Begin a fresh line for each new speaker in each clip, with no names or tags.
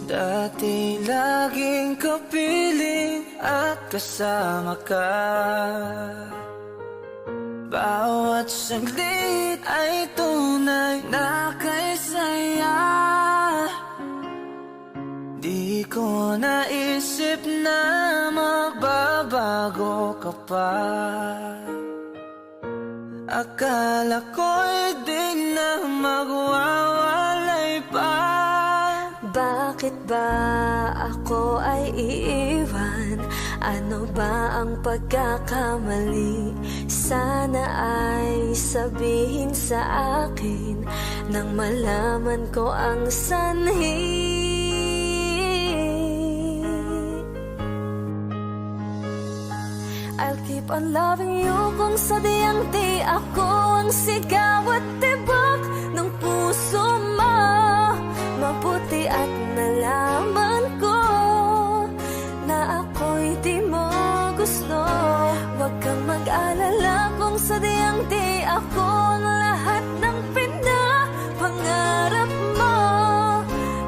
Dati laging kapiling at kasama ka. Bawat saglit ay tunay na kay saya. Di ko naisip na magbabago ka pa. Akala ko'y di na magwawalay pa.
Bakit ba ako ay iiwan? Ano ba ang pagkakamali? Sana ay sabihin sa akin nang malaman ko ang sanhi. I'll keep on loving you kung sadyang di ako ang sigaw at tibok ng puso mo. Mabuti at nalaman ko na ako'y di mo gusto. Huwag kang mag-alala kung sadyang di ako ang lahat ng pinapangarap mo.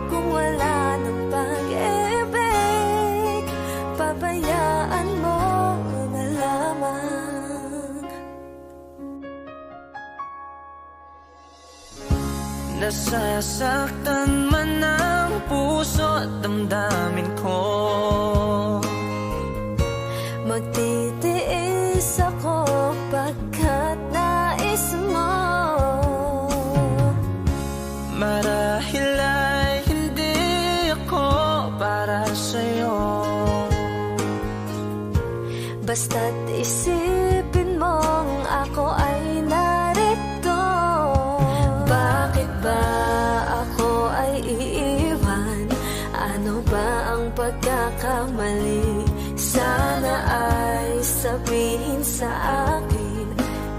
Kung wala ng pag-ibig, pabayaan mo na lamang.
Nasasaktan man ang puso at damdamin ko.
Magtitiis ako pagkat nais mo.
Marahil ay hindi ako para sa'yo.
Basta't isipin mong ako ay narito. Bakit ba ako ay iiwan? Ano ba ang pagkakamali? Sana ay sabihin sa akin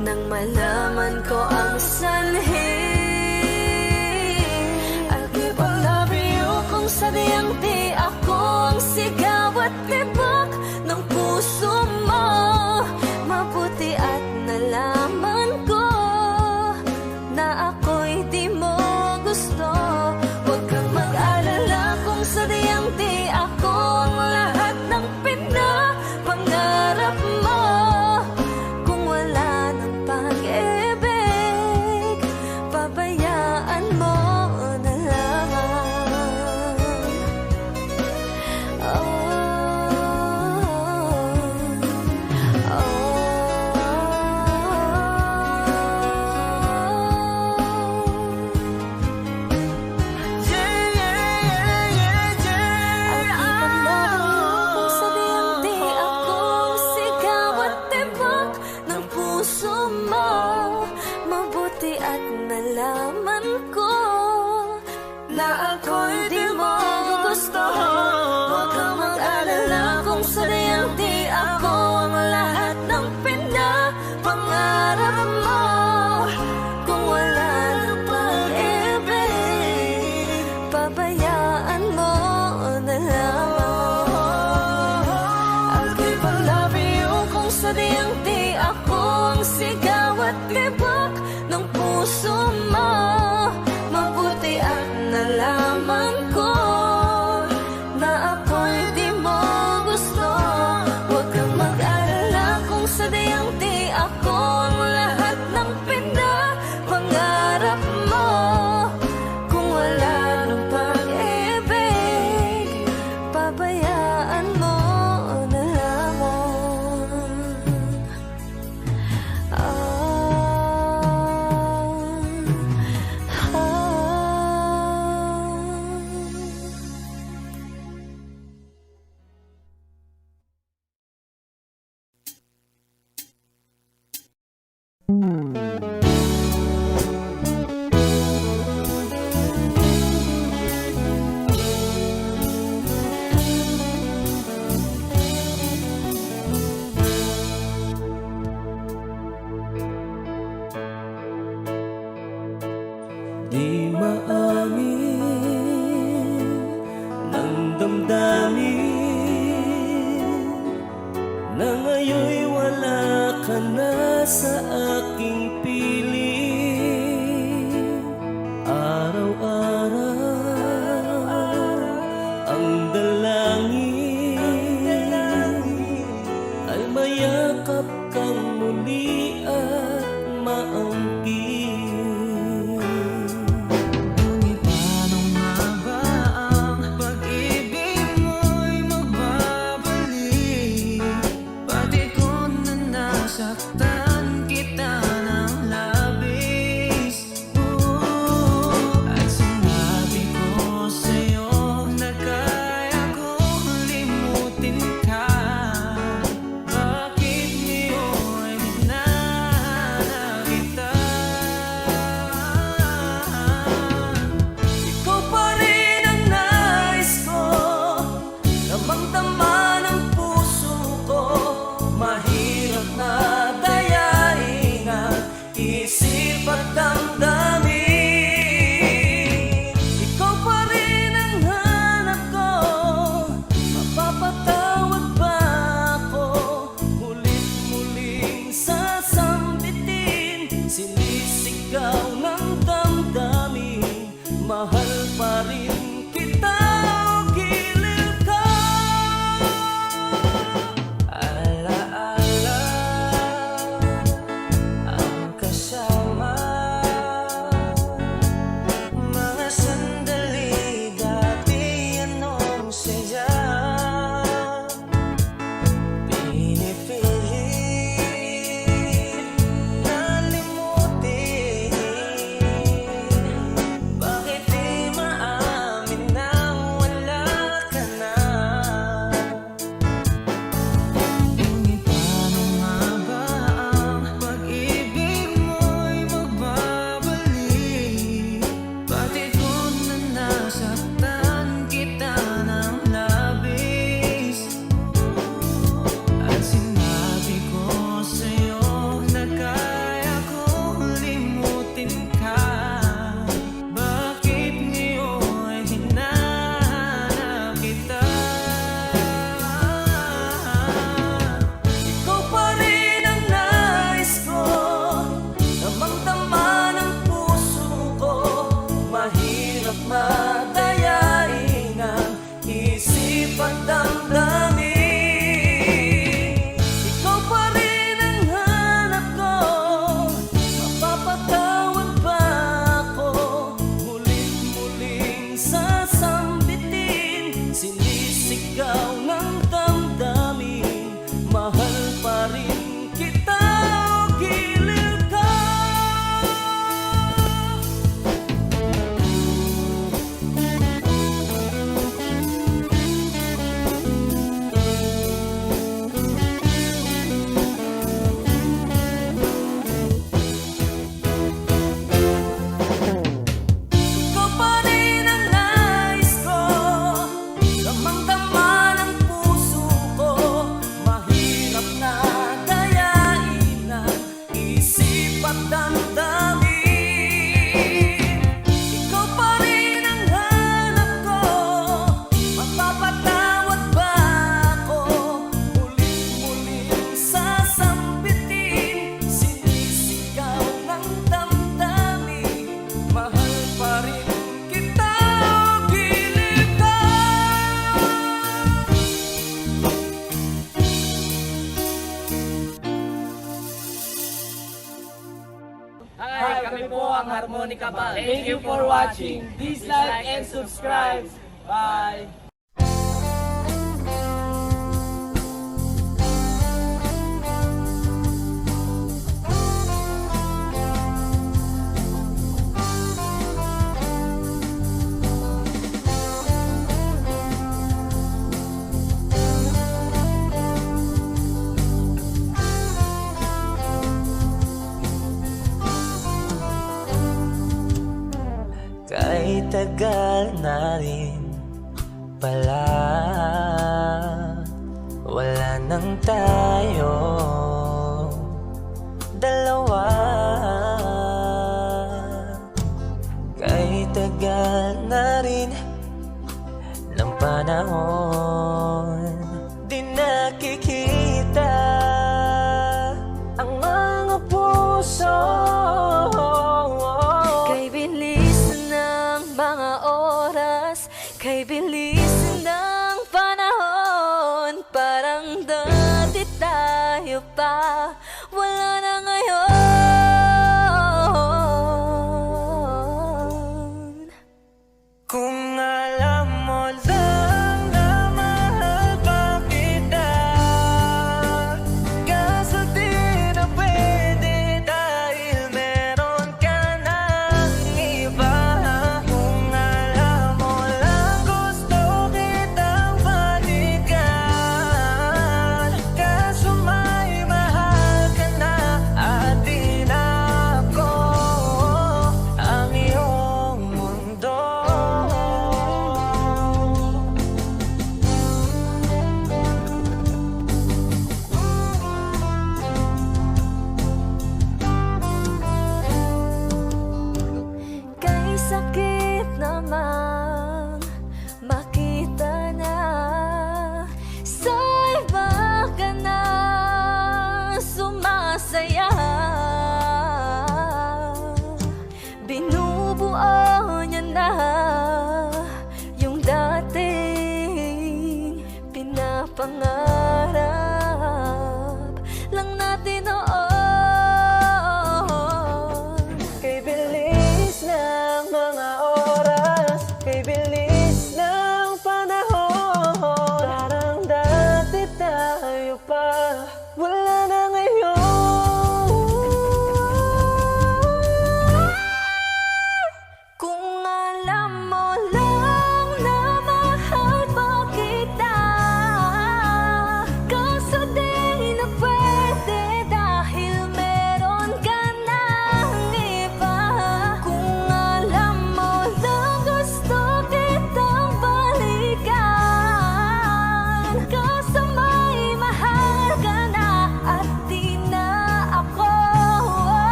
nang malaman ko ang sanhi. I'll keep on loving you kung sadyang di ako ang sigaw at tibok ng puso mo. Mabuti at nalaman ko na ako'y di mo gusto. Huwag kang mag-alala kung sadyang di ako ang lahat ng pinapangarap mo. Kung wala ng pag-ibig, pabayaan mo na lamang. Oh, at nalaman ko na ako'y di mo gusto. Huwag kang mag-alala kung sadyang di ako ang lahat ng pinapangarap mo. Kung wala ng pag-ibig, pabayaan mo na lamang. I'll keep on loving you kung sadyang di ako ang sigaw at tibok ng puso mo. Mabuti at nalaman ko na ako'y di mo gusto. Huwag kang mag-alala kung sadyang di ako ang lahat ng pinapangarap mo. Kung wala ng pag-ibig, pabayaan mo na lamang.
Di maamin ng damdamin na ngayon'y wala ka na sa aking piling. Araw-araw mahal pa rin kita o giliw ka. Alaala ang kasama, mga sandali dati anong saya. Pinipilit na limutin, bakit di maamin na wala ka na? Ngunit paano nga ba ang pag-ibig mo'y magbabalik? Bakit ko na nasaktan kita ng labis? At sinabi ko sa'yo na kaya kong limutin ka. Bakit ngayon hinahanap kita? Ikaw pa rin ang nais ko, damang-dama ng puso ko. Mahirap madayain ang isip at damdamin. Ikaw pa rin ang hanap ko, mapapatawad ba ako? Mulit-muling sasambitin, sinisigaw ng damdamin, mahal pa rin kita o giliw ka. Ikaw pa rin ang nais ko, damang-dama ng puso ko. Mahirap na dayain ang isip at damdamin. Ikaw pa rin ang hanap ko, mapapatawad ba ako? Mulit-muling sasambitin, sinisigaw ng damdamin, mahal pa rin kita o giliw ka.
Hi, kami po ang Harmonica Band. Thank you for watching. Please like and subscribe. Bye!
Kay tagal na rin pala, wala nang tayo dalawa. Kay tagal na rin ng panahon, di nakikita ang mga puso.
Kay bilis ng mga oras, kay bilis ng panahon, parang dati tayo pa, wala na ngayon.
Kung alam mo lang na mahal pa kita, kaso di na pwede dahil meron ka ng iba. Kung alam mo lang gusto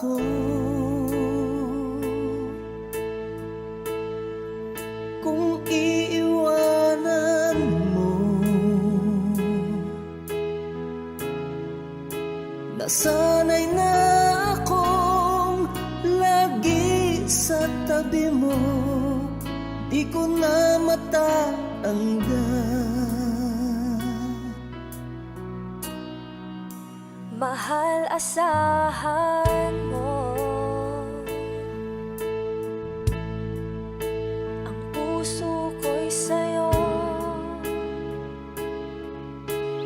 ako? Kung iiwanan mo, nasanay na akong lagi sa tabi mo, di ko na matatanggal.
Mahal, asahan mo ang puso ko'y sa'yo.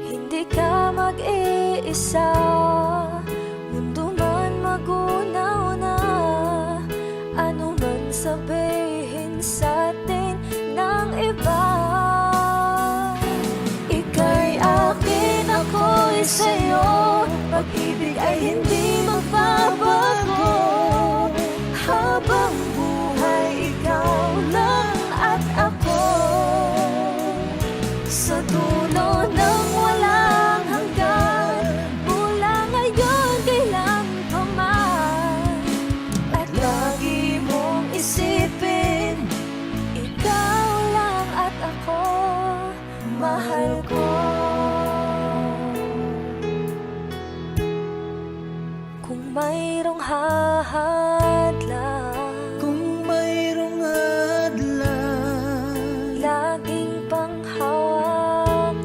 Hindi ka mag-iisa, mundo man magunaw na, ano man sabihin sa'tin ng iba. Ika'y akin, ako'y sa'yo, pag-ibig ay hindi magbabago. Habang buhay, ikaw lang at ako. Sa dulo ng walang hanggan, mula ngayon kailan pa man. At lagi mong isipin, ikaw lang at ako, mahal ko. Kung mayroong hahadlang,
Kung mayroong hadlang,
laging panghawakan,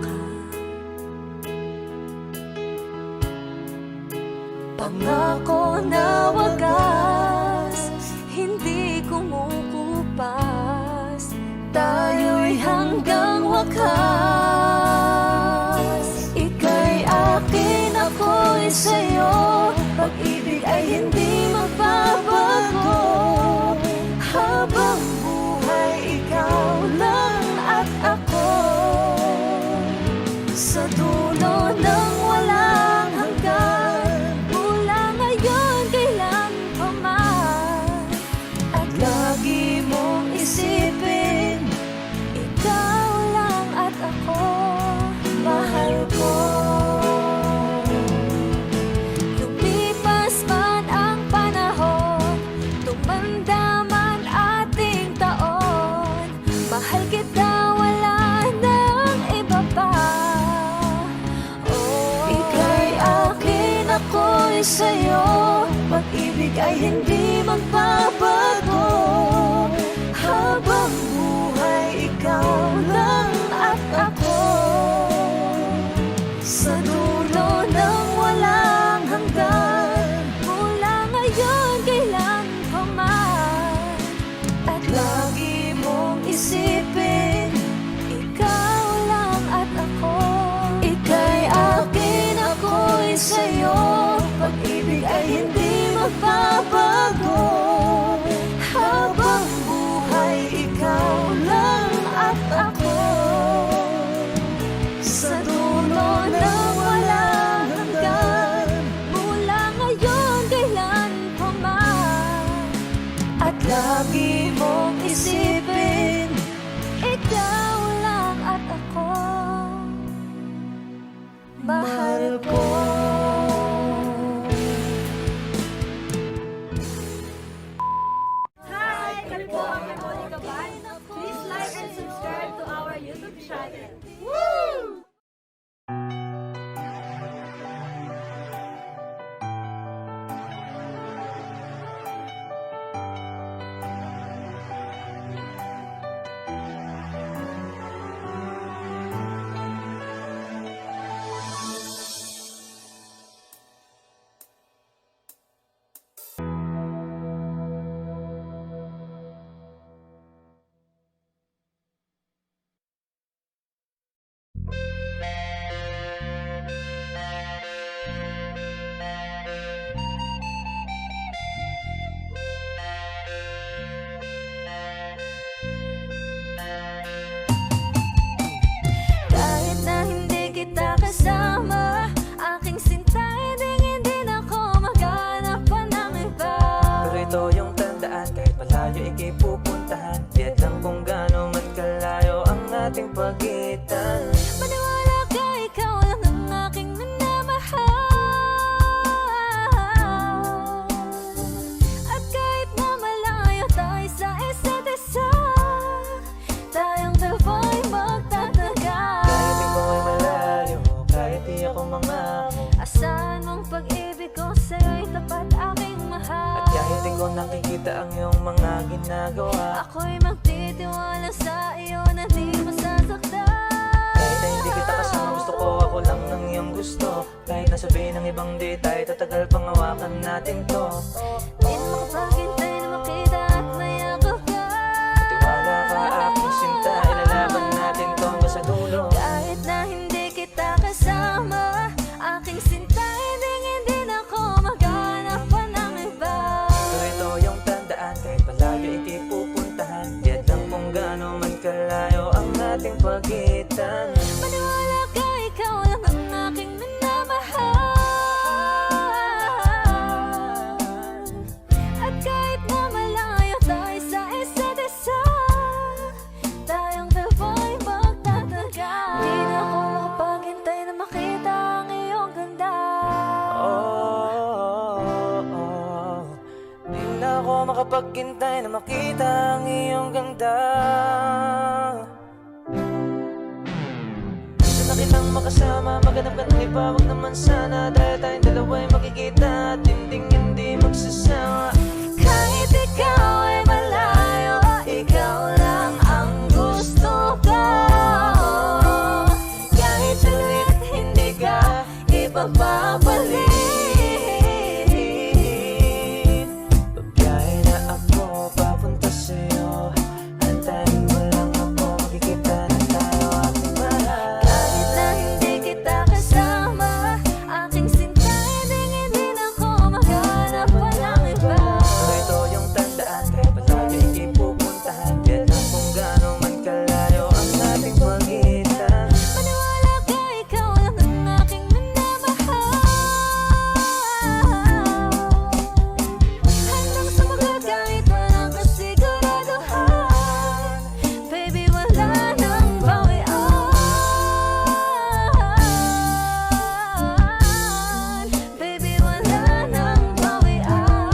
pangako na wagas, hindi kumukupas, tayo'y hanggang wakas. Ika'y akin, ako'y sa'yo, pag-ibig ay hindi magbabago. Habang buhay, ikaw lang at ako. Sa dulo ng walang hanggan, mula ngayon kailan pa man. At lagi mong isipin, ikaw lang at ako, mahal ko. Lumipas man ang panahon, tumanda man ating taon, mahal kita, wala nang iba pa. Ika'y akin, ako'y sa'yo, pag-ibig ay hindi magbabago. Habang buhay, ikaw lang at ako. Sa dulo ng walang hanggan, mula ngayon kailan pa man. At lagi mong isipin, ikaw lang at ako. Ika'y akin, ako'y sa'yo, pag-ibig ay hindi magbabago.
ko nakikita ang iyong mga ginagawa.
Ako'y magtitiwala sa iyo na di masasaktan.
Kahit na hindi kita kasama, gusto ko ako lang ng iyong gusto. Kahit nasabihin ng ibang di tayo tatagal, pangawakan natin to.
Di makapaghintay na makita at mayakap ka.
Tiwala ka aking sinta, ilalaban natin to hanggang sa dulo.
Kahit na hindi kita kasama, aking sinta, hindi na ako maghanap pa ng iba.
So ito yung tandaan, kahit malayo ikay pupuntahan. Diyan lang kung gaano man kalayo ang ating pagitan.
Maniwala ka, ikaw lang ang aking minamahal. At kahit na malayo tayo sa isa't isa, tayong dalawa magtatagal. Di na ako makapaghintay na makita ang iyong ganda.
Di na ako makapaghintay na makita ang iyong ganda. Gusto na kitang makasama, maghanap ka ng iba, wag naman sana. Dahil tayong dalawa'y makikita at hindi magsasama.
Kahit ikaw ay malayo, ikaw lang ang gusto ko. Kahit saluhin at hindi ka ipagpapalit.
Babiyahe na ako papunta sa'yo. Antayin mo lang ako, makikita na tayo aking mahal.
Kahit na hindi kita kasama, aking sinta, hindi na ako maghanap pa ng iba.
So ito yung tandaan, kahit malayo ikay pupuntahan. Diyan lang kung gaano man kalayo ang ating pagitan.
Maniwala ka, ikaw lang ang aking minamahal. Handang sumagot kahit walang kasiguraduhan. Baby, wala nang bawian. Baby, wala nang bawian.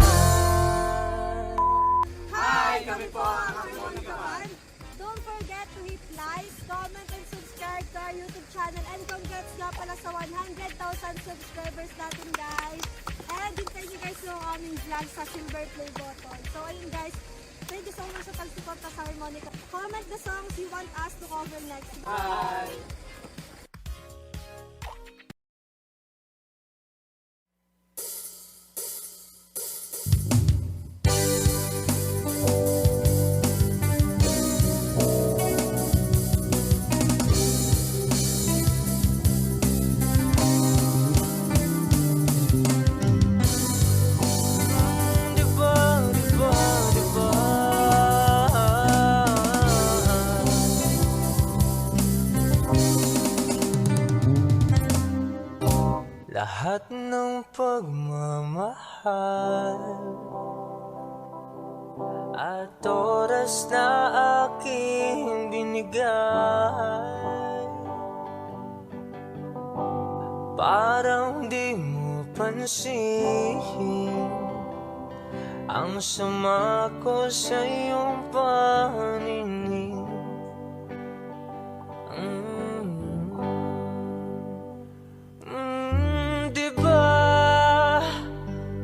Hi! Kami po ang Harmonica Band.
Don't forget to hit like, comment, and subscribe to our YouTube channel. And congrats nga pala sa 100,000 subscribers natin, guys. And hintayin nyo guys yung aming vlog sa silver play button. So ayun guys, thank you so much sa pagsuporta sa Harmonica. Comment the songs you want us to cover next.
Hi!
Lahat ng pagmamahal at oras na aking binigay, parang di mo pansin ang sama ko sa iyong paninig.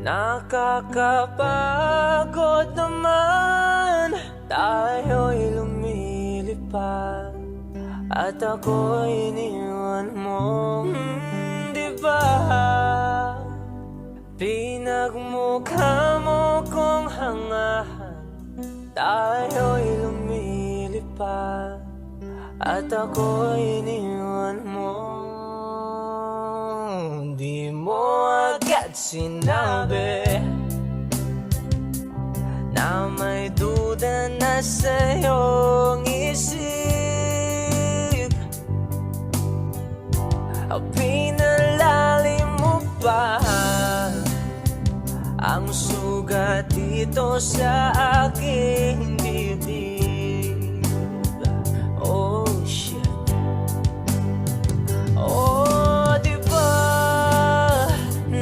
Nakakapagod naman, tayo'y lumilipad at ako'y iniwan mo. Diba pinagmukha mo kong hangahan, tayo'y lumilipad at ako'y iniwan mo. Di mo agad sinabi na may duda na sa iyong isip. Pinalalim mo pa ang sugat dito sa aking dibdib. Oh shit. Oh, di ba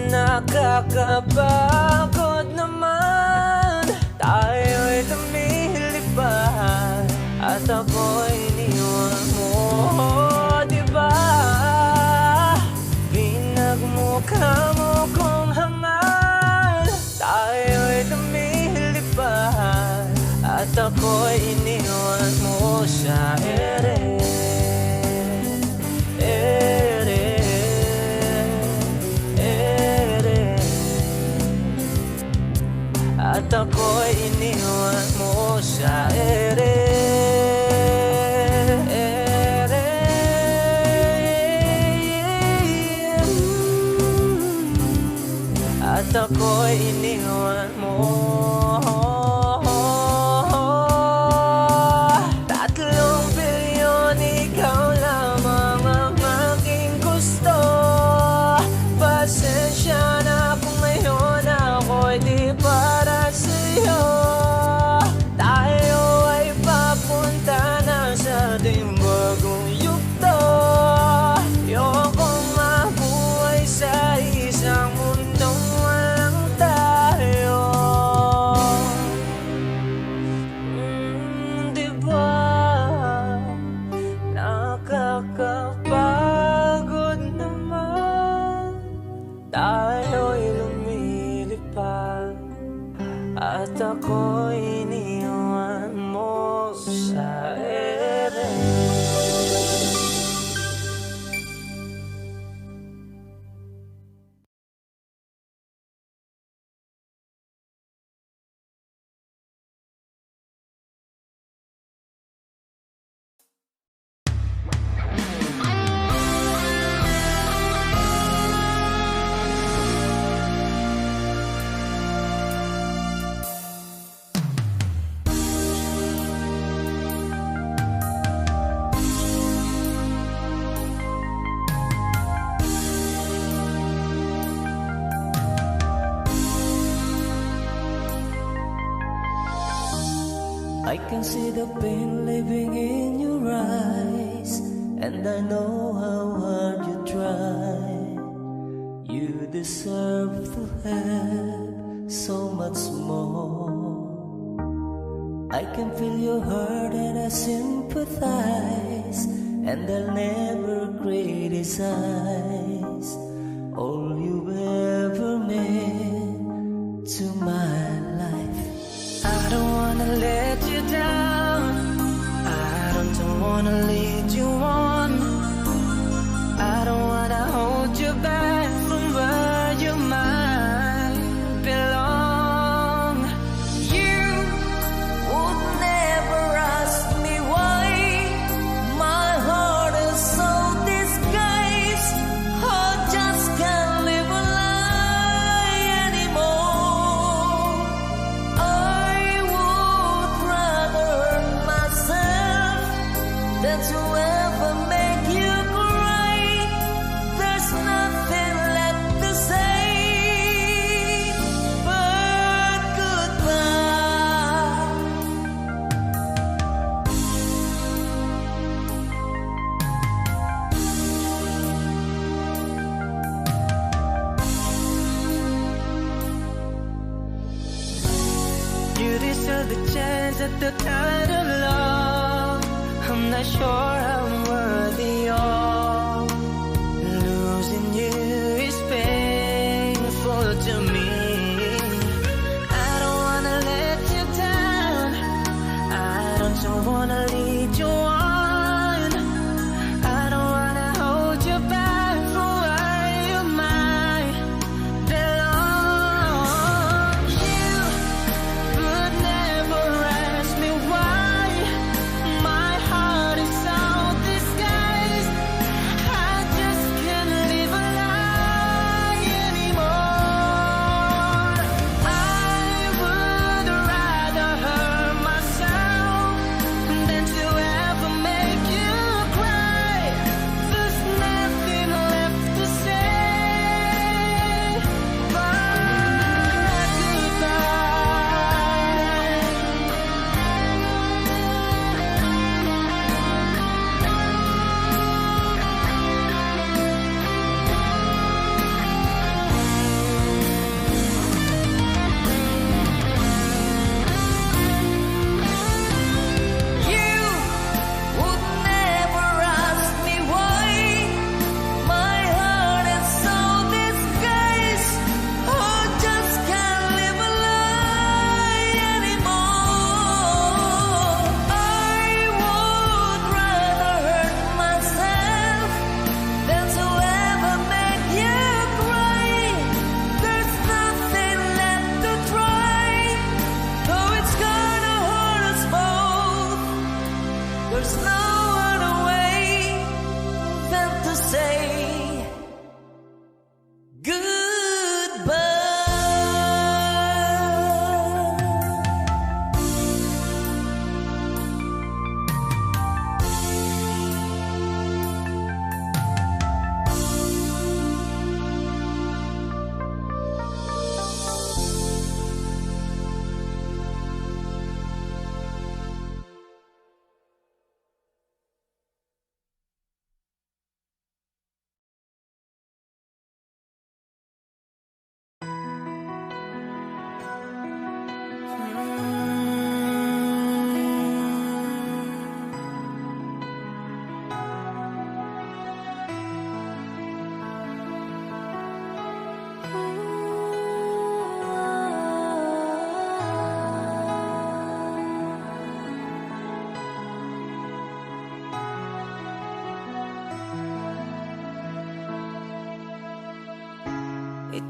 nakakapagod naman, tayo'y lumilipad at ako'y iniwan mo. Di ba pinagmukha mo kong hangal, tayo'y lumilipad ako'y iniwan mo sa ere. At ako'y iniwan mo sa ere. At ako'y iniwan mo. 3 bilyon, ikaw lamang ang aking gusto. Pasensya na kung ngayon ako'y di para sa'yo. Tayo ay papunta na sa ating bagong yugto. Ayokong mabuhay sa isang mundong walang tayo. Diba nakakapagod naman? Tayo'y lumilipad at ako'y iniwan mo sa ere.
I can see the pain living in your eyes, and I know how hard you try. You deserve to have so much more. I can feel your hurt and I sympathize, and I'll never criticize all you've ever meant to my life. I don't wanna let you down, I don't wanna lead you on, I don't wanna hold you back from where you might belong. You would never ask me why my heart is so disguised. I just can't live a lie anymore. I would rather hurt myself than to ever make you cry. There's nothing left to say but goodbye. You deserve the chance at the kind of love I'm not sure I'm worthy of. Losing you is painful to me. I don't wanna let you down, I don't wanna lead you on, I don't wanna hold you back from where you might belong. You would never ask me why my heart is so disguised.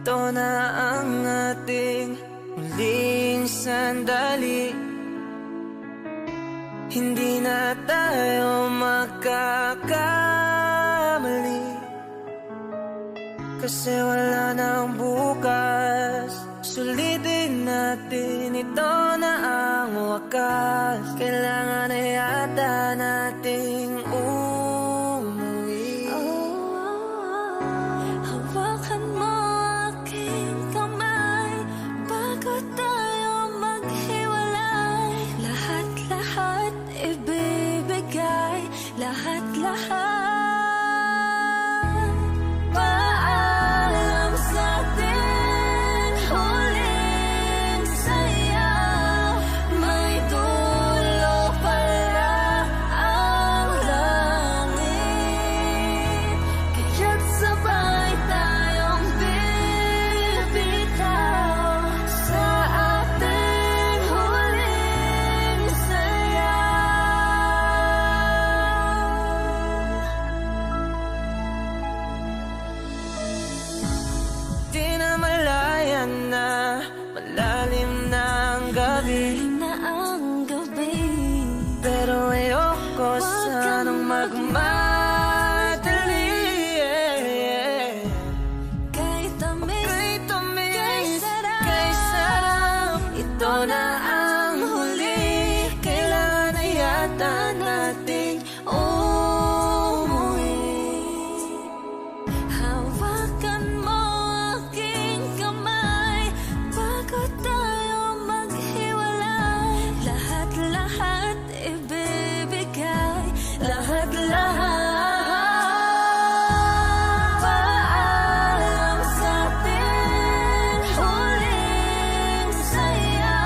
ito na ang ating muling sandali. Hindi na tayo magkakamali, kasi wala nang bukas. Sulitin natin, ito na ang wakas. Kailangan na yata nating umuwi.
Hawakan mo aking kamay bago tayo maghiwalay. Lahat-lahat ibibigay, lahat-lahat. Paalam sa atin, huling saya. May dulo pala ang langit, kaya't sabay tayong bibitaw sa ating huling saya.
Di na malayan na, malalim na ang gabi,
Na ang gabi,
pero ayoko sanang magmadali.
kay tamis,
Kay tamis,
kay sarap.
kay sarap, ito na ang huli. Kailangan na yata nating umuwi.
Hawakan mo aking kamay bago tayo maghiwalay. Lahat-lahat ibibigay, lahat-lahat. Paalam sa atin, huling saya.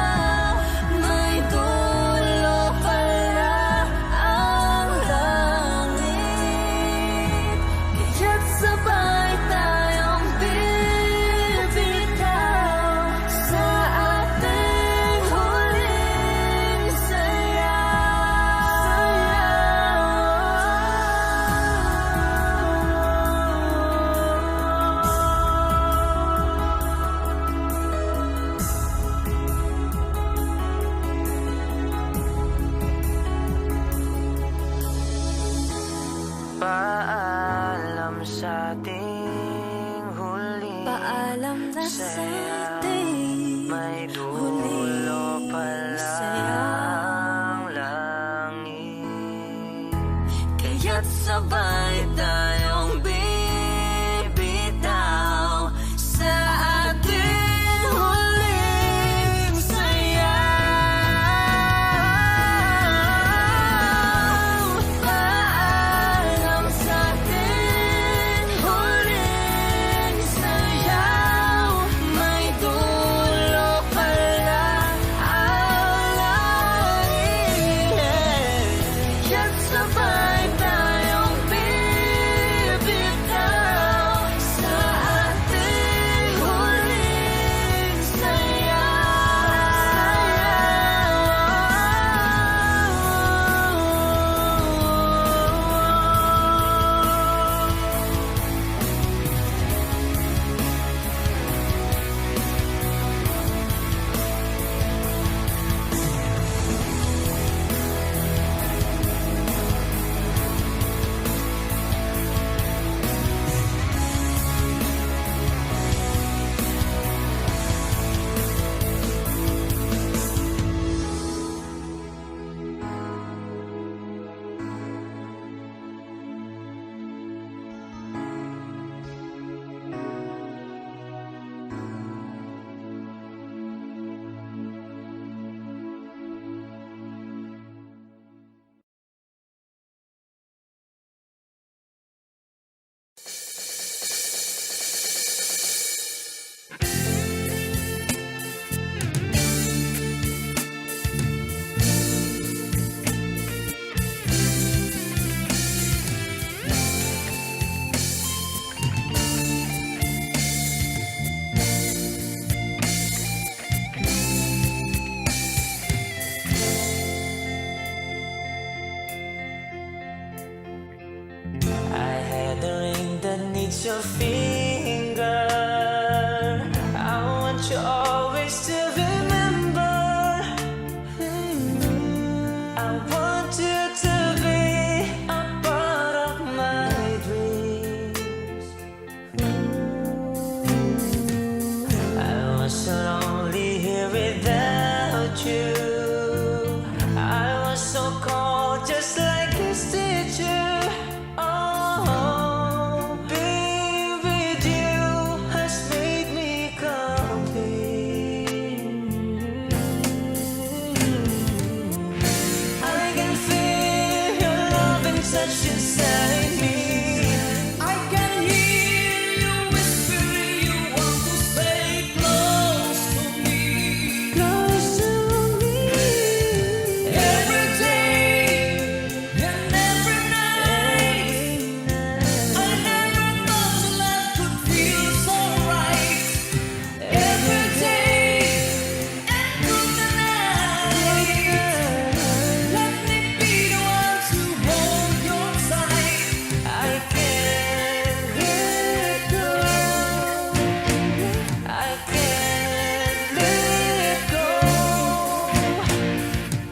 still remember. I want you to be a part of my dreams. I was so lonely here without you. I was so cold, just like this teacher. Oh, being with you has made me complete. I can feel your love and touch inside me.
I can hear you whispering you want to stay close to me.
Close to me.
Every day and every night, I never thought life could feel so right. Every day and through the night, let me be the one to hold your side.
I can't let go. I can't let go.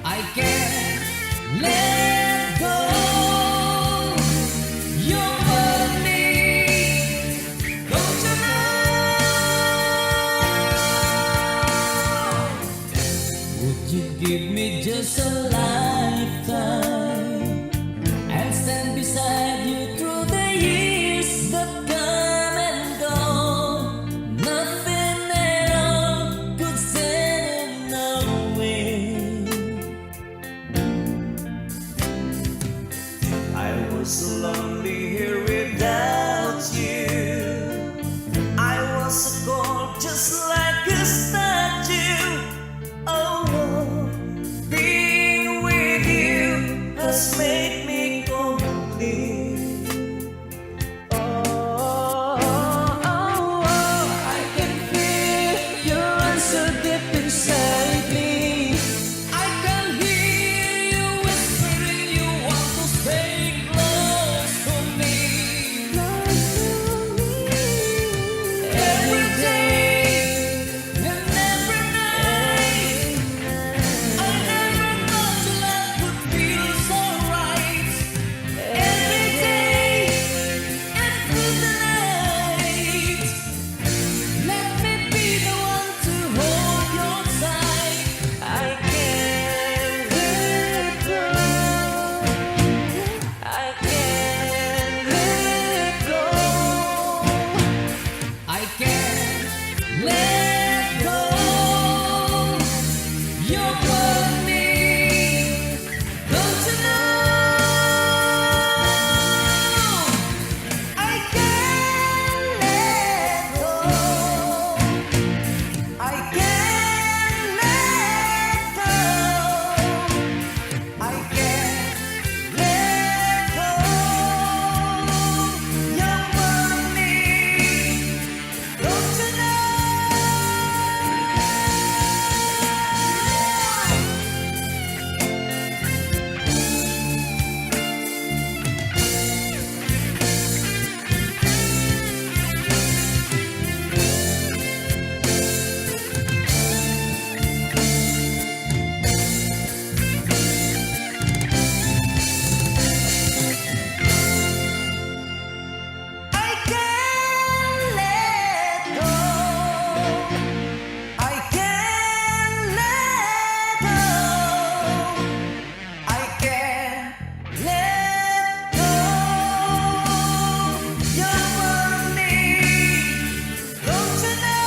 I can't let go. You're for me, don't you know? Would you give me just a lifetime and stand beside you through the years that come and go? Nothing at all could stand in the way.
I was so lonely here without you. I was so cold, just like a statue. Oh, being with you has made me complete. I can feel your answer deep inside me.
I can hear you whispering you want to stay close to me. Every day and every night, I never thought life could feel so right. Every day and through the night, let me be the one to hold your side.
I can't let go. I can't let go.
I can't let go. You're for me, don't you know?
I can't let go. I can't let go. I can't let go. You're for me, don't you know? I can't let go. I can't let go. I can't let go. You're for me, don't you know?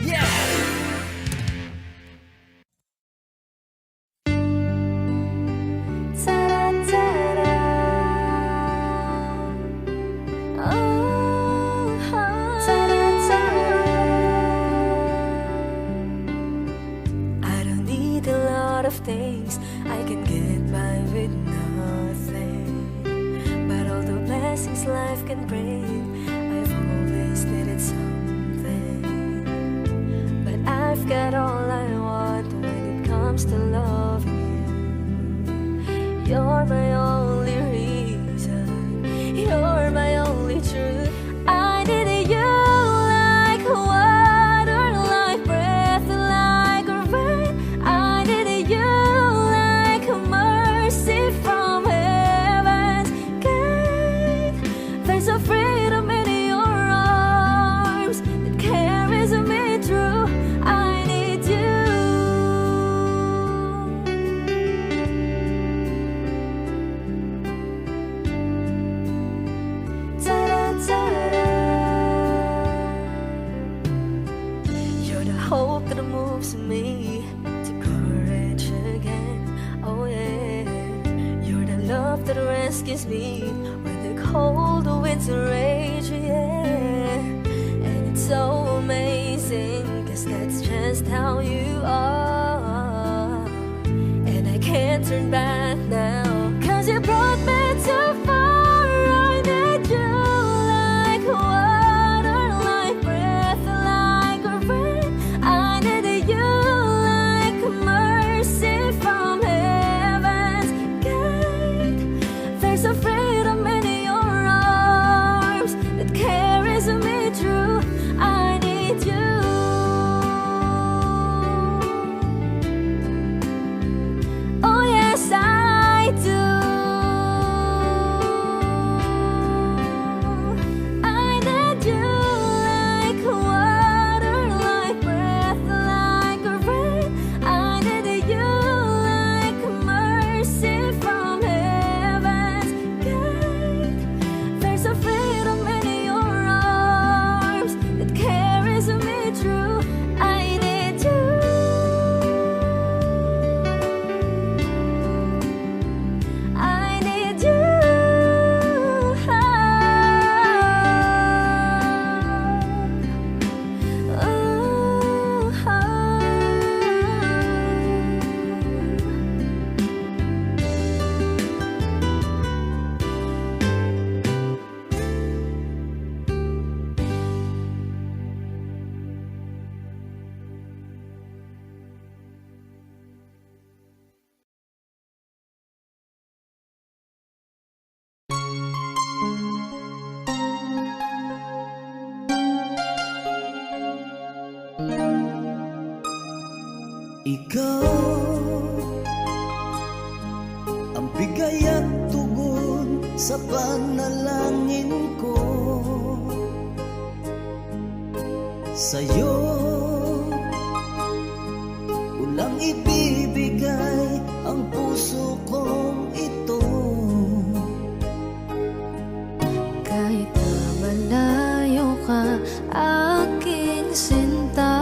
Yeah.
I don't need a lot of things, I can get by with nothing. But all the blessings life can bring, I've always needed something. But I've got all I want when it comes to loving you. You're my only reason, you're my only truth. I need you like water, like breath, like rain. I need you like mercy from heaven's gate. There's a freedom in your arms that carries me through. I need you. Ta-da-ta-da. You're the hope that moves me to courage again. Oh yeah, you're the love that rescues me when the cold winds rage. Yeah, and it's so amazing, 'cause that's just how you are. And I can't turn back now, 'cause you brought me too far. I need you like water, like breath, like rain. I need you like mercy from heaven's gate. There's a freedom in your arms that carries me through. I need you. Oh yes, I do. I need you like water, like breath, like rain. I need you like mercy from heaven's gate. There's a freedom in your arms that carries me through. I need you. I need you.
Ikaw ang bigay at tugon sa panalangin ko. Sa'yo ulang ibibigay ang puso kong ito.
Kahit na malayo ka, aking sinta,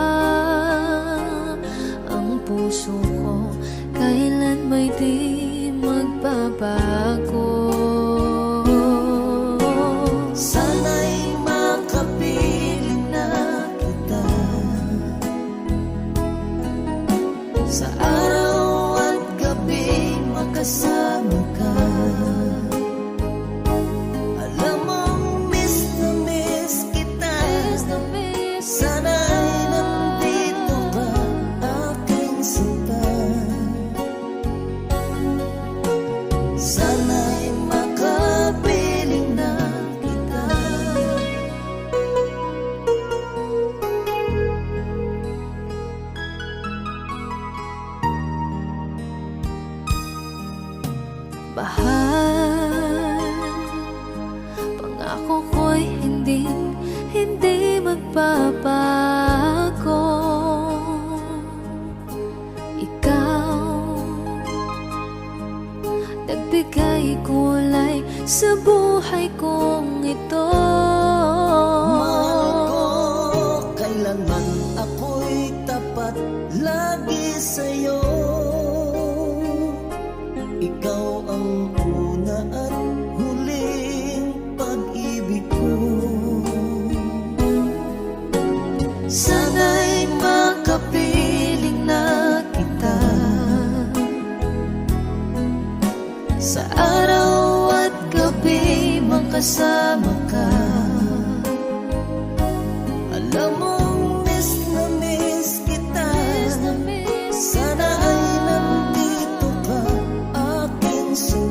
ang puso ko kailan may di magbabago.
Sana'y makapiling na kita sa araw at gabi, makasama ka. Alam mong miss na miss kita. Sana'y nandito ka, aking sinta. Sana'y makapiling na kita.
Mahal, pangako ko'y hindi magbabago. Ikaw, nagbigay kulay sa buhay kong ito.
Mahal ko, kailanman ako'y tapat lagi sa'yo. Ikaw ang una at huling pag-ibig ko. Sana'y makapiling na kita sa araw at gabi, makasama ka. Alam mong miss na miss kita. Sana ay nandito ka, aking sinta.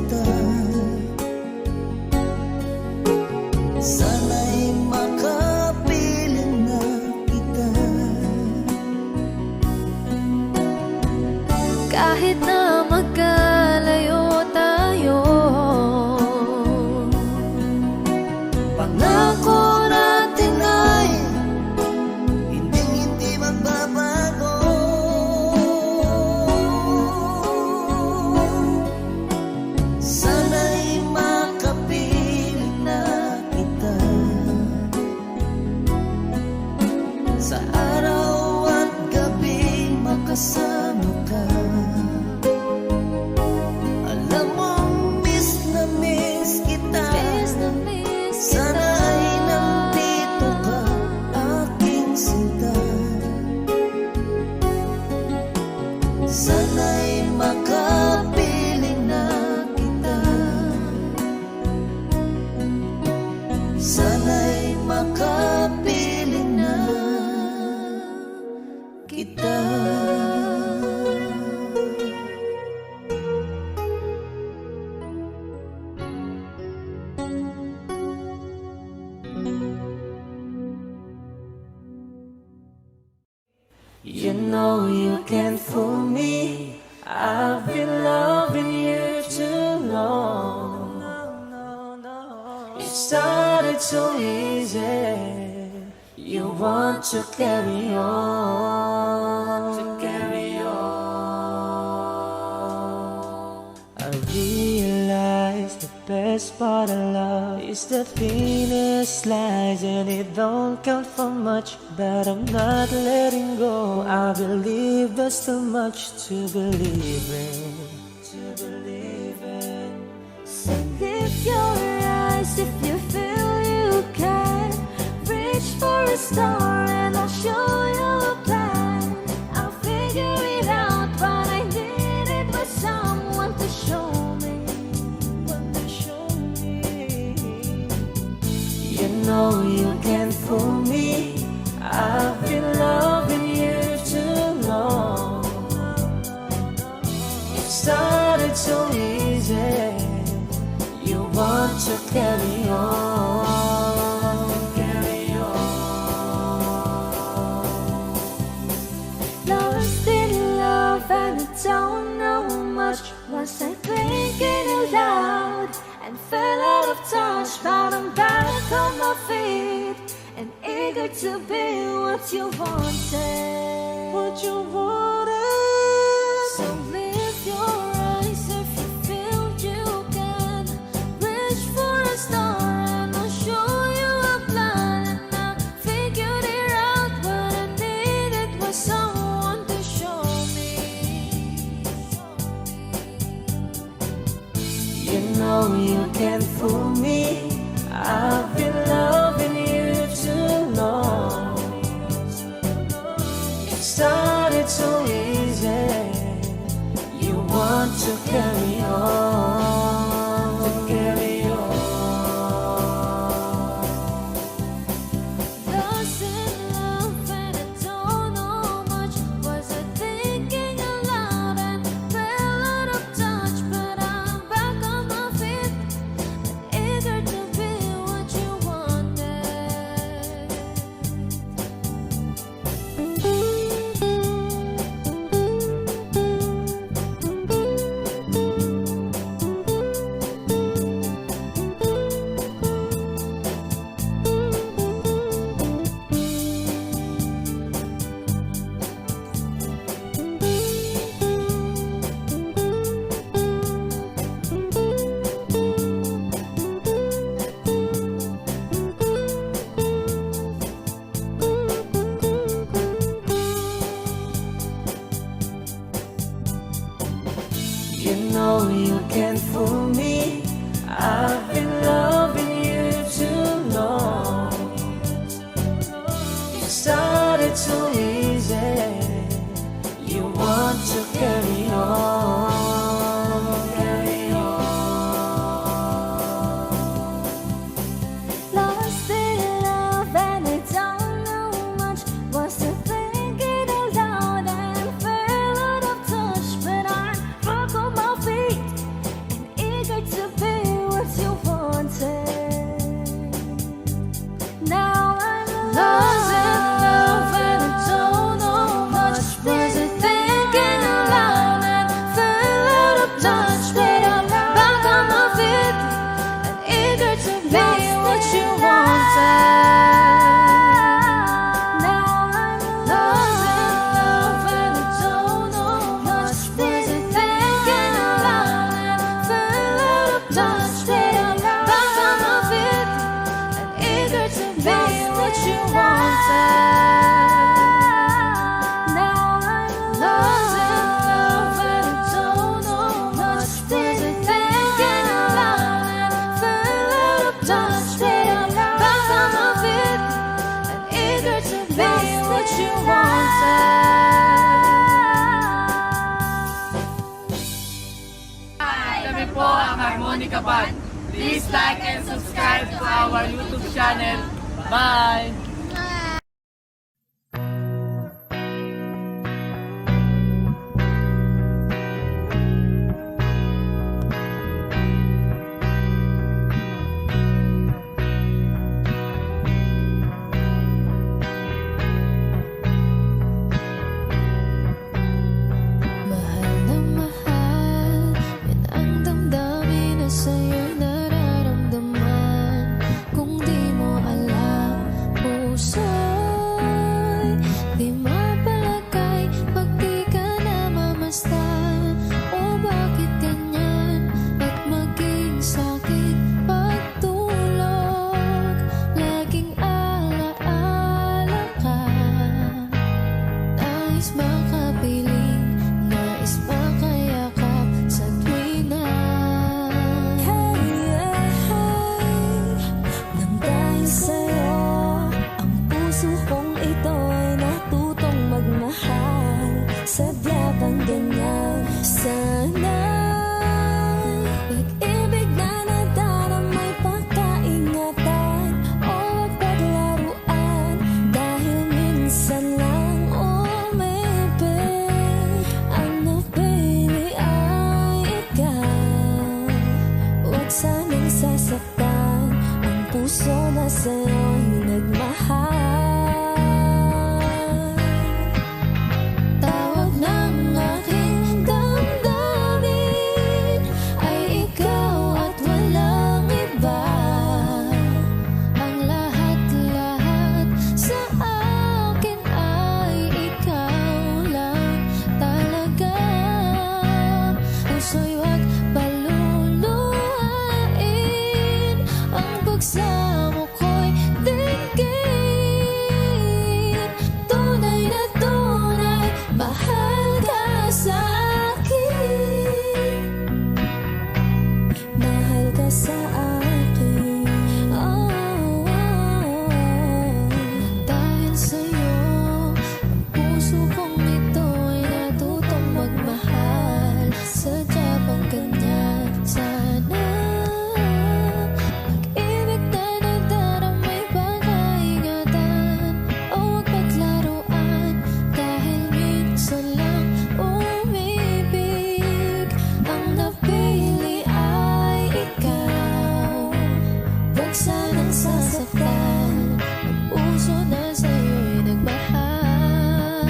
want to carry on, to carry on. I realize the best part of love is the thinnest slice, and it don't count for much, but I'm not letting go. I believe there's too much to believe in, to believe in.
So lift your eyes if you feel you can. Reach for a star and I'll show you a plan. I'll figure it out, but I needed was someone to show me.
You know you can't fool me. I've been loving you too long. It started so easy. You want to carry on, carry on.
Lost in love and I don't know much. Was I thinking aloud and fell out of touch? But I'm back on my feet and eager to be what you wanted.
What you wanted.
So lift your eyes if you feel you can. Reach for a star and I'll show you a plan. And I figured it out, what I needed was someone to show me.
You know you can't fool me. I've been loving you too long. It started so easy. You want to carry on, to carry on.
Lost in love and I don't know much. Was I thinking aloud and fell out of touch? But I'm back on my feet and eager to be what you wanted.
You know you can't fool me. I've been loving you too long. It started so easy. You want to carry on, carry on.
Lost in love and I don't know much. Was I thinking aloud and fell out of touch? But I'm back on my feet and eager to be what you wanted. Now I'm lost in love and I don't know much. Was I thinking aloud and fell out of touch? But I'm back on my feet and eager to be what you wanted. Now I'm lost in love and I don't know much. Was I thinking aloud and fell out of touch? But I'm back on my feet and eager to be what you wanted. Now I'm lost in love and I don't know much. Was I thinking aloud and fell out of touch? But I'm back on my feet and eager to be what you wanted.
Kami po ang Harmonica Band. Please like and subscribe to our YouTube channel. Bye!
Mahal na mahal, yan ang damdamin na sa'yo'y nararamdaman. Kung di mo alam, pagsamo ko'y dinggin. Tunay na tunay, mahal ka sa akin. Mahal ka sa akin. Oh, oh, oh. Dahil sa'yo, ang puso kong ito ay natutong magmahal. Sadya bang ganyan sana? Pag-ibig na nagdaramay pag-aingatan, o huwag paglaruan, dahil minsan lang umibig. Ang napili ay ikaw, huwag sanang sasaktan ang puso na sa'yo'y nagmahal.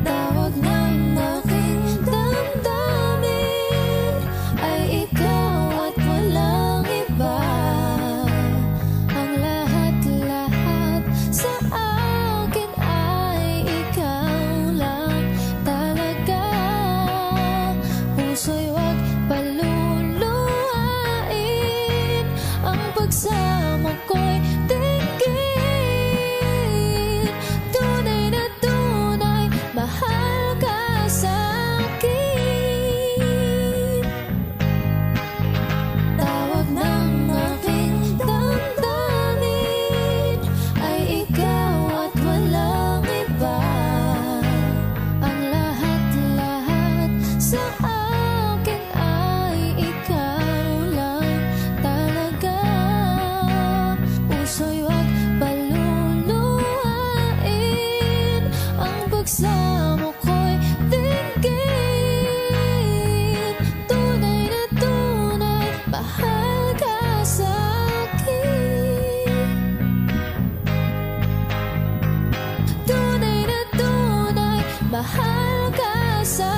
Tawag ng aking damdamin ay ikaw at walang iba. Ang lahat-lahat sa akin ay ikaw lang talaga. Puso'y huwag paluluhain, ang pagsamo ko'y dinggin. Tunay na tunay, mahal ka sa akin. Tawag ng aking damdamin ay ikaw at walang iba. Ang lahat-lahat sa akin ay ikaw lang talaga. Puso'y huwag paluluhain, ang pagsamo ko'y dinggin. Tunay na tunay, mahal ka sa akin. Tunay na tunay, mahal ka sa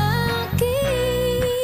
akin.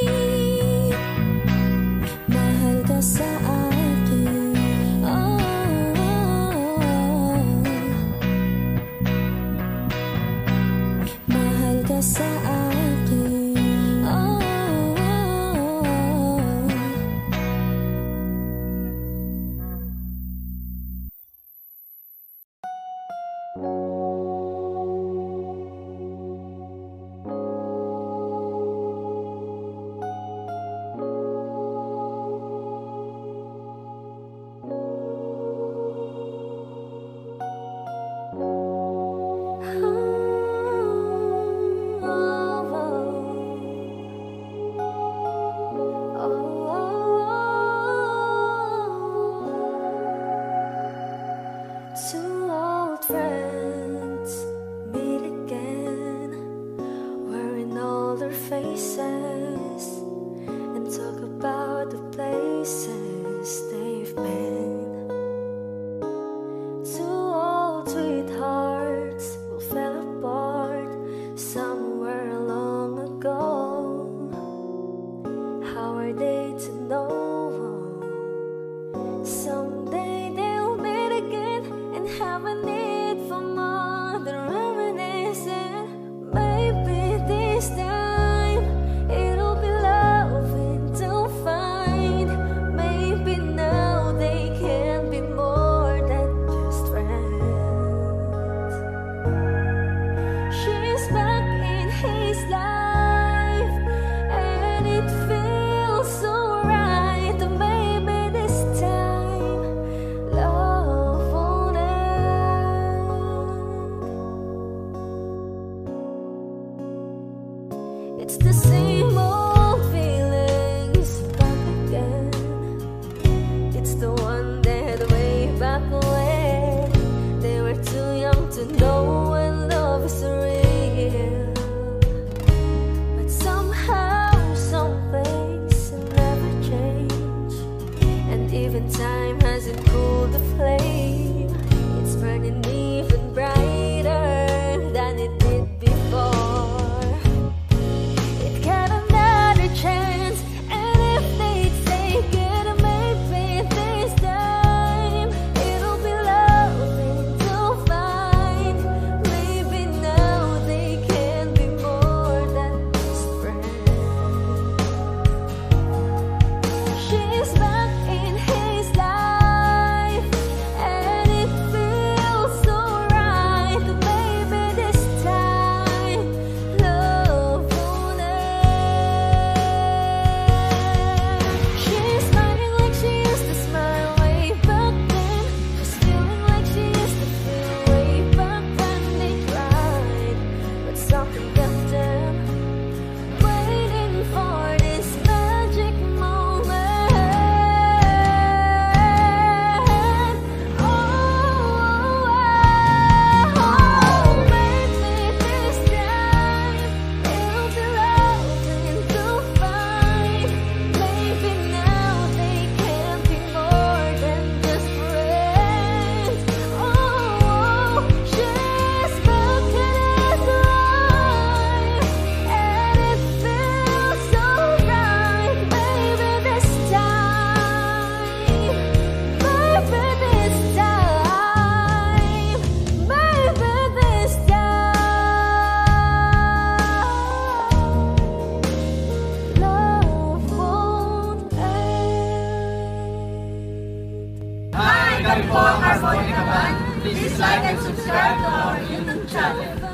Kami po ang Harmonica Band. Please like and subscribe to our YouTube channel.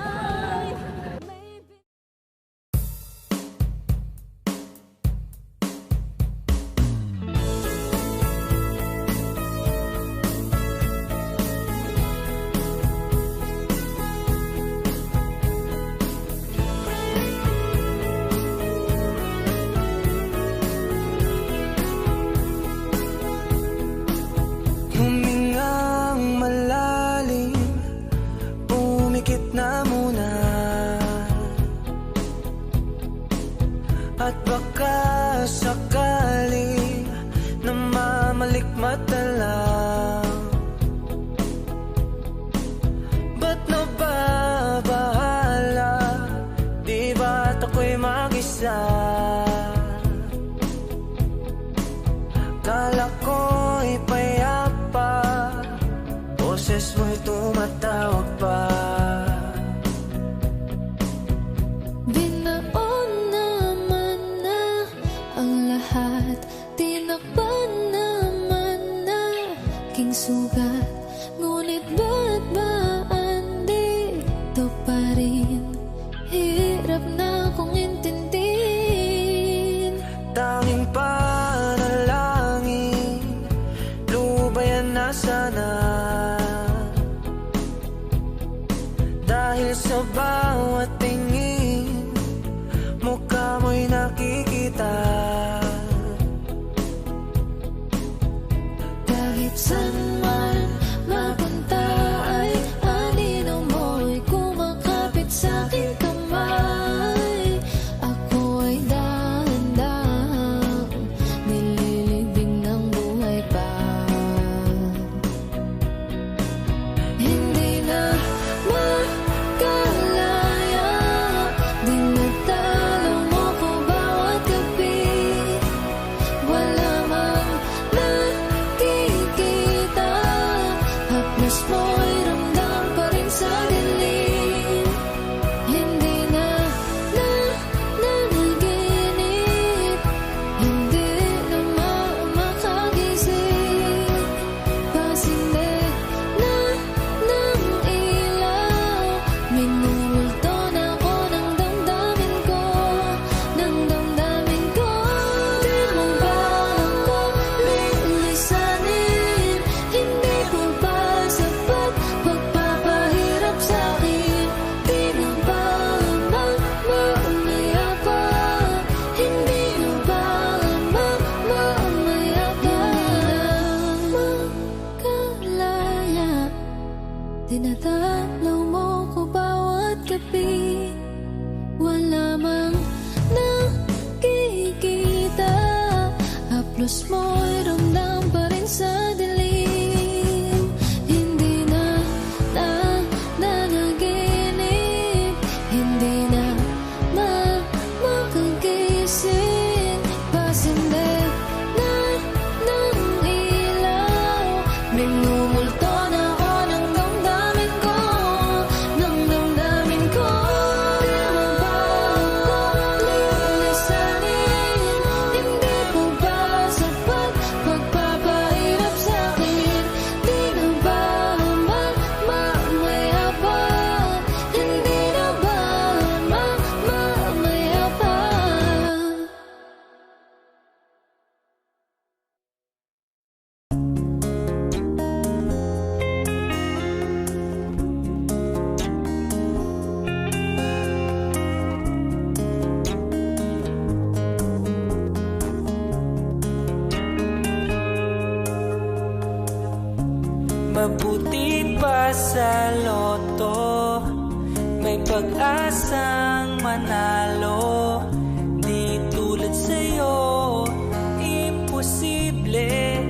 Humingang malalim, umikit na muna, at baka sakali namamalikmata lang. Ba't nababahala? Di ba't ako'y mag-isa? Kala ko'y payapa, boses mo'y tumatawag pa.
Binaon naman na ang lahat, tinakpan naman na king sugat. Ngunit ba't ba andito pa rin? Hirap na kong intindihin.
Tanging panalangin, lubayan na sana. Dahil sa bawat tingin, mukha mo'y nakikita.
Kahit saan man mapunta ay anino mo'y kumakapit sa aking kamay. Ako ay dahan-dahang nililibing ng buhay pa. Hindi na makalaya, dinadalaw mo ko bawat gabi. Wala mang nakikita, haplos mo'y ramdam pa rin sa dilim. Hindi na nanaginip, hindi na makagising. Pasinde na ng ilaw, minumulto na ako ng damdamin ko, ng damdamin ko. Di mo ba ako lilisanin? Hindi ko ba sapat pagpapahirap sa'kin? Di mo ba mamamaya pa? Hindi mo ba mamamaya pa? Makalaya, dinadalaw mo ko bawat gabi. Wala mang nakikita, haplos mo'y ramdam pa rin sa dilim. Hindi na nanaginip, hindi na makagising. Pasinde na ng ilaw, minumulto na ako ng damdamin ko, ng damdamin ko. Di mo ba ako lilisanin? Hindi ko ba sapat pagpapahirap sa'kin? Di na ba mamamaya pa? Hindi na ba mamamaya pa?
Mabuti pa sa loto, may pag-asang manalo. Di tulad sa'yo, imposible.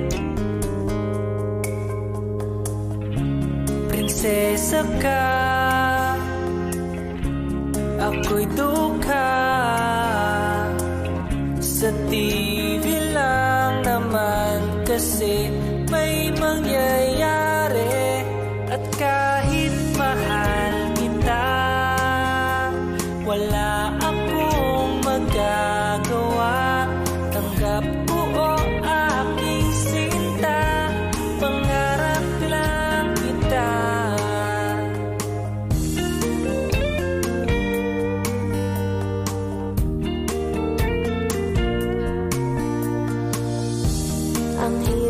Prinsesa ka, ako'y dukha. Sa TV lang naman kasi may mangyayari. At kahit mahal kita, wala akong magagawa. Tanggap ko o aking sinta, pangarap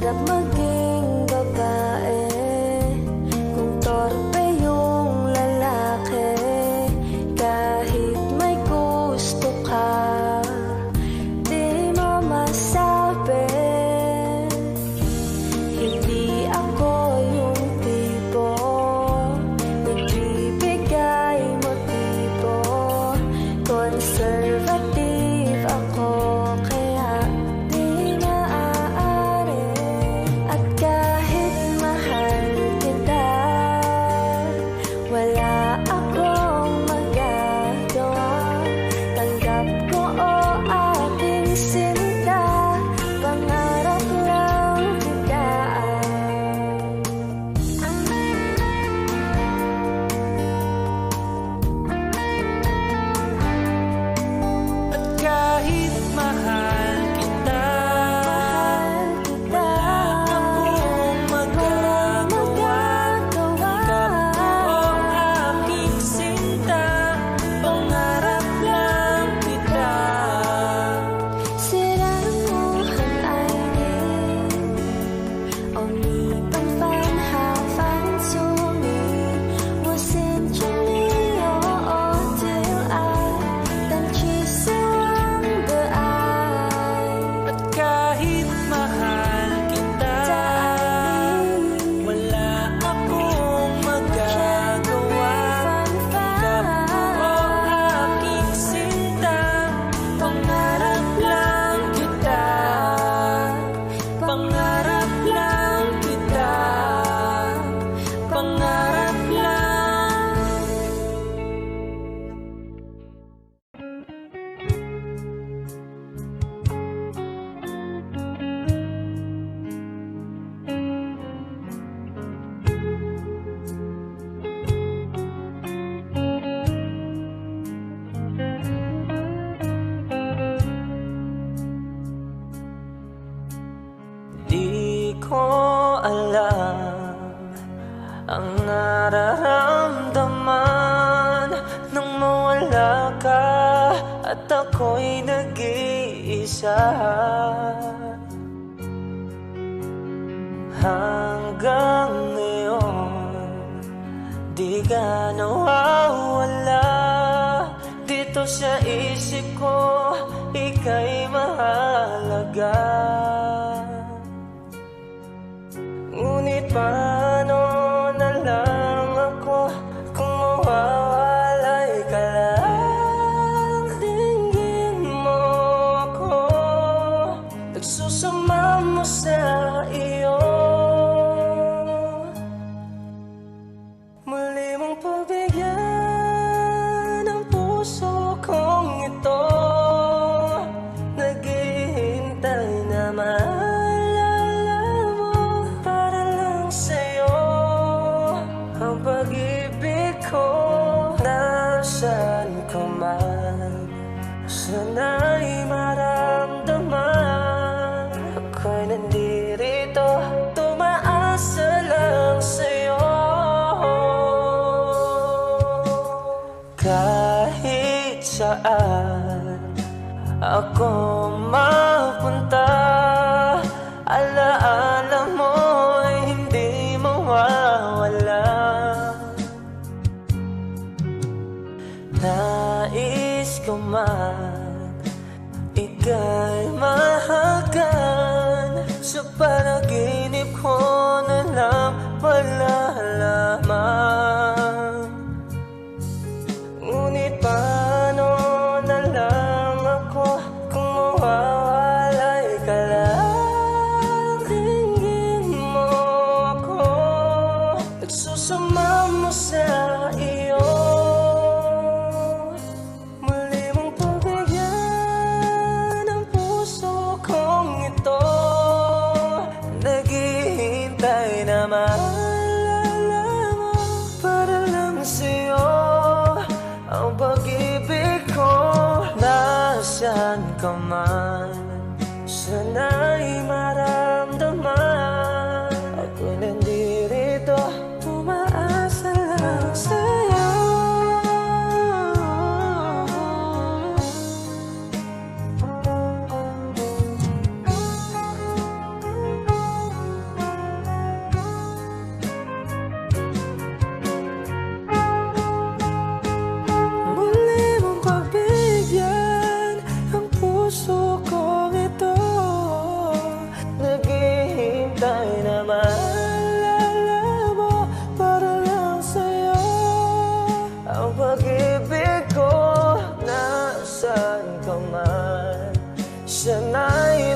Mahirap maging babae kung torpe yung lalaki. Kahit may gusto ka, di mo masabi. Hindi ako yung tipo nagbibigay motibo. Conservative ako, kaya di maaari. At kahit mahal kita, wala akong magagawa. Tanggap ko o aking sinta, pangarap lang kita.
At kahit mahal kita, wala akong magagawa. Tanggap ko aking sinta, pangarap lang kita.
虽然我很爱你，哦，你本番好犯错你，我先全力till爱，但其实忘的爱。
At kahit mahal kita,
在爱里
wala akong magagawa. Tanggap ko aking sinta, pangarap lang kita. Pangarap lang kita. Pangarap lang. Di ko alam ang nararamdaman nang mawala ka at ako'y nag-iisa. Hanggang ngayon, di ka nawawala dito sa isip ko, ika'y mahalaga. Ngunit paano na lang ako kung mawawalay ka lang? Tingin mo ako, nagsusama mo sa iyo. Muli mong pagbigyan ang puso kong ito, naghihintay na maalala mo para lang sa'yo. Ang pag-ibig ko nasaan ka man, sana'y maramdaman. Ako'y nandirito, tumaasa lang sa'yo. Kahit saan ako mapunta, alaala mo'y hindi mawawala. Nais ko man ika'y mahagan, sa panaginip ko na lang malalaman. Ngunit paano na lang ako kung mawawalay ka lang? Tingin mo ako, nagsusama mo sa iyo. Muli mong pagbigyan ang
minsan ay